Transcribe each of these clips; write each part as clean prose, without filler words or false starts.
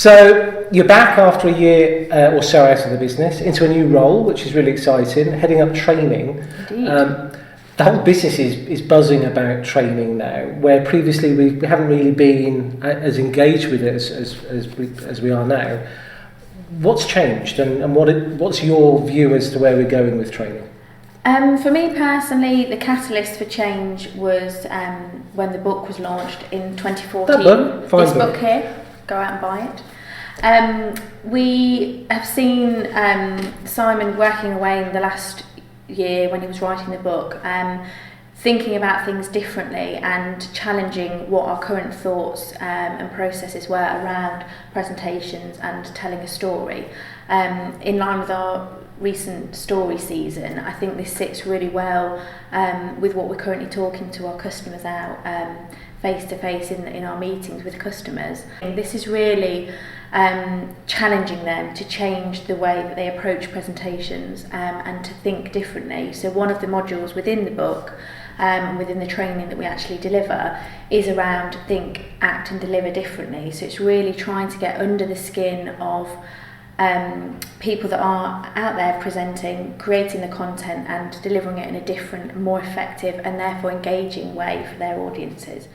So you're back after a year or so out of the business into a new role, which is really exciting, heading up training. Indeed. The whole business is buzzing about training now, where previously we haven't really been as engaged with it as we are now. What's changed, and what's your view as to where we're going with training? For me personally, the catalyst for change was when the book was launched in 2014. That book? Fine this book. book here, go out and buy it. We have seen Simon working away in the last year when he was writing the book, thinking about things differently and challenging what our current thoughts and processes were around presentations and telling a story. In line with our recent story season, I think this sits really well with what we're currently talking to our customers out face to face in our meetings with customers. And this is really challenging them to change the way that they approach presentations and to think differently. So one of the modules within the book and within the training that we actually deliver is around think, act and deliver differently. So it's really trying to get under the skin of people that are out there presenting, creating the content and delivering it in a different, more effective and therefore engaging way for their audiences.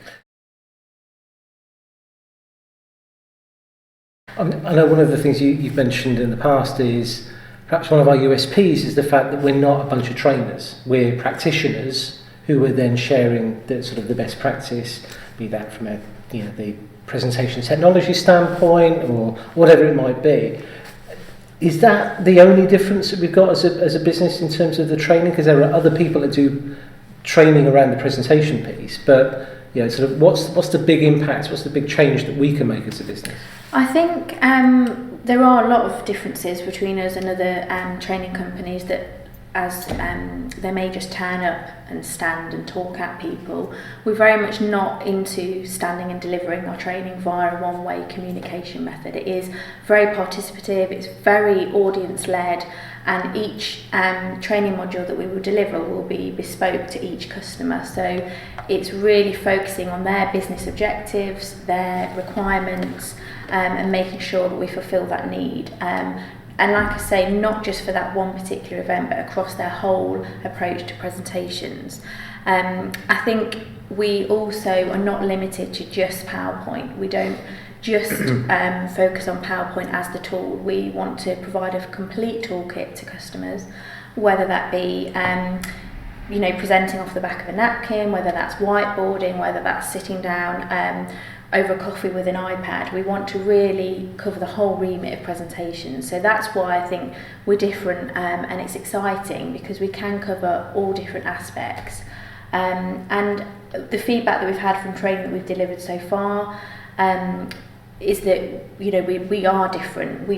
I know one of the things you've mentioned in the past is perhaps one of our USPs is the fact that we're not a bunch of trainers. We're practitioners who are then sharing the sort of the best practice, be that from a the presentation technology standpoint or whatever it might be. Is that the only difference that we've got as a business in terms of the training? Because there are other people that do training around the presentation piece, but sort of what's the big impact? What's the big change that we can make as a business? I think there are a lot of differences between us and other training companies that, as they may just turn up and stand and talk at people. We're very much not into standing and delivering our training via a one-way communication method. It is very participative, it's very audience-led, and each training module that we will deliver will be bespoke to each customer. So it's really focusing on their business objectives, their requirements, and making sure that we fulfil that need. And like I say, not just for that one particular event, but across their whole approach to presentations. I think we also are not limited to just PowerPoint. We don't just focus on PowerPoint as the tool. We want to provide a complete toolkit to customers, whether that be presenting off the back of a napkin, whether that's whiteboarding, whether that's sitting down over a coffee with an iPad. We want to really cover the whole remit of presentations. So that's why I think we're different and it's exciting because we can cover all different aspects. And the feedback that we've had from training that we've delivered so far is that we are different.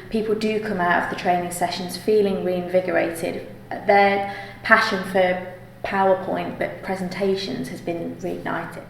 People do come out of the training sessions feeling reinvigorated. Their passion for PowerPoint but presentations has been reignited.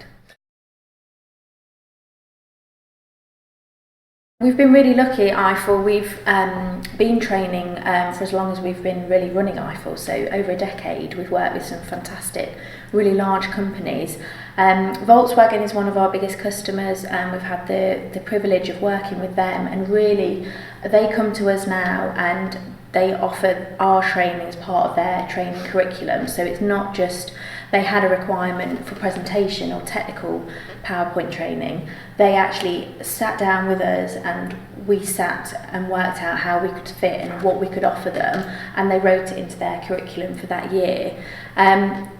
We've been really lucky at Eyeful. We've been training for as long as we've been really running Eyeful, so over a decade. We've worked with some fantastic, really large companies. Volkswagen is one of our biggest customers, and we've had the privilege of working with them, and really they come to us now and they offer our training as part of their training curriculum. So it's not just they had a requirement for presentation or technical PowerPoint training. They actually sat down with us and we sat and worked out how we could fit and what we could offer them, and they wrote it into their curriculum for that year.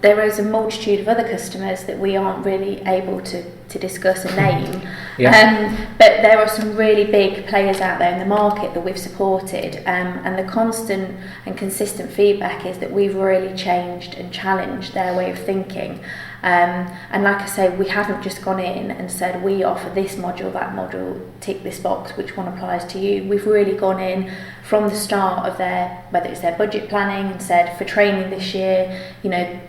There is a multitude of other customers that we aren't really able to discuss and name, but there are some really big players out there in the market that we've supported, and the constant and consistent feedback is that we've really changed and challenged their way of thinking. And like I say, we haven't just gone in and said we offer this module, that module, tick this box, which one applies to you. We've really gone in from the start of whether it's their budget planning, and said for training this year,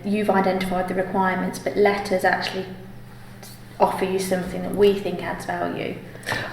you've identified the requirements, but let us actually offer you something that we think adds value.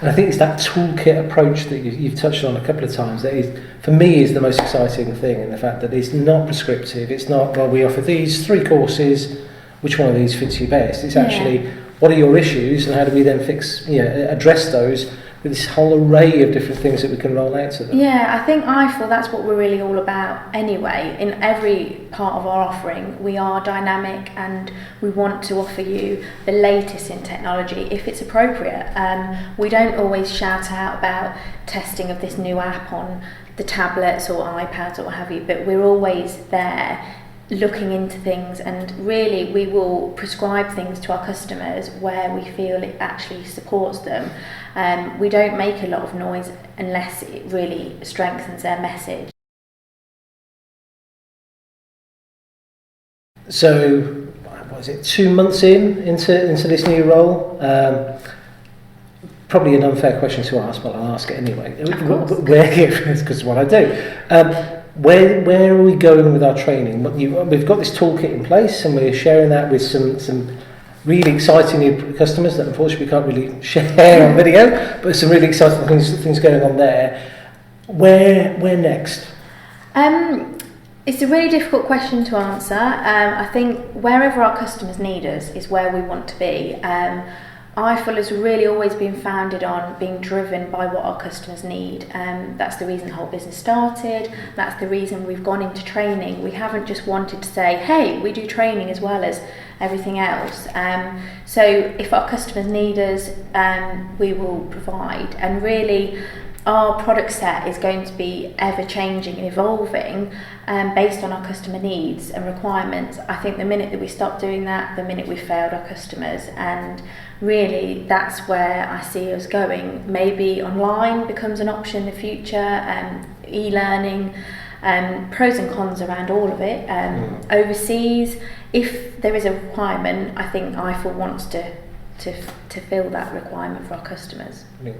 And I think it's that toolkit approach that you've touched on a couple of times that is, for me, is the most exciting thing, in the fact that it's not prescriptive. It's not, well, we offer these 3 courses, which one of these fits you best? It's actually, what are your issues and how do we then address those with this whole array of different things that we can roll out to them. Yeah, I think Eyeful, that's what we're really all about anyway. In every part of our offering, we are dynamic and we want to offer you the latest in technology if it's appropriate. We don't always shout out about testing of this new app on the tablets or iPads or what have you, but we're always there looking into things, and really we will prescribe things to our customers where we feel it actually supports them. We don't make a lot of noise unless it really strengthens their message. So, what is it, 2 months into this new role? Probably an unfair question to ask, but I'll ask it anyway. Of course. Because what I do. Where are we going with our training? We've got this toolkit in place, and we're sharing that with some really exciting new customers that unfortunately we can't really share on video, but some really exciting things going on there. Where next? It's a really difficult question to answer. I think wherever our customers need us is where we want to be. Eyeful has really always been founded on being driven by what our customers need. That's the reason the whole business started. That's the reason we've gone into training. We haven't just wanted to say, hey, we do training as well as everything else. So if our customers need us, we will provide. And really, our product set is going to be ever changing and evolving based on our customer needs and requirements. I think the minute that we stop doing that, the minute we've failed our customers. And really, that's where I see us going. Maybe online becomes an option in the future, e-learning, pros and cons around all of it. Overseas, if there is a requirement, I think Eyeful wants to fill that requirement for our customers. Yeah.